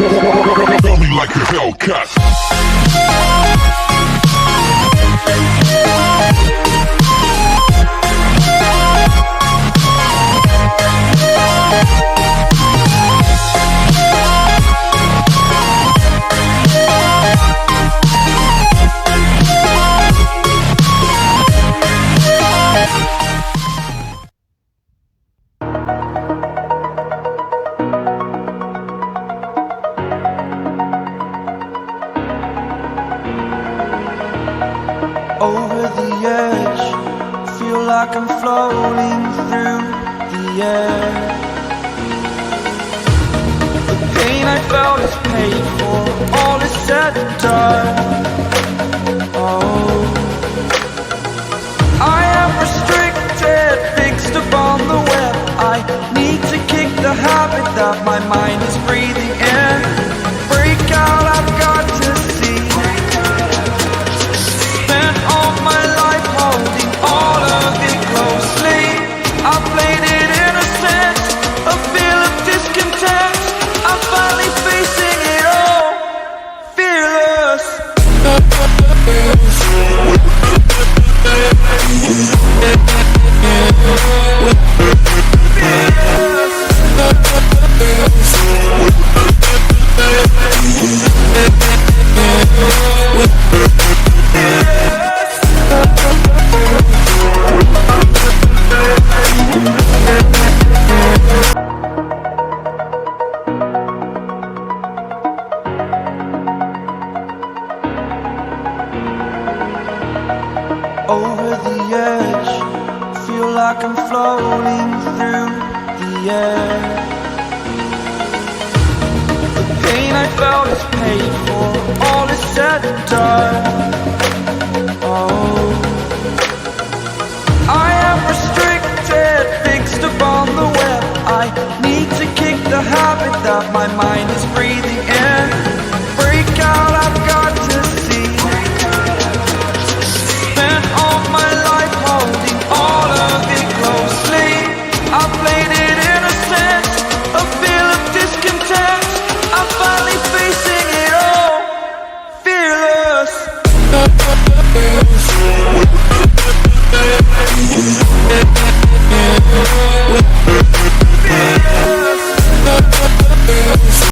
Feel me like a Hellcat. Over the edge, feel like I'm floating through the air. The pain I felt is paid for, all is said and done. Oh, I am restricted, fixed upon the web. I need to kick the habit that my mind is breathing in. Break out, I've got to see. My life holding all of it closely. I played it innocent, a feel of discontent. I'm finally facing it all, fearless. Over the edge, feel like I'm floating through the air. The pain I felt is paid for, all is said and done. Oh, I am restricted, fixed upon the web. I need to kick the habit that my mind is breathing in. Break out, I've got to see. My life holding all of it closely. I played it innocent, a feel of discontent. I'm finally facing it all, fearless.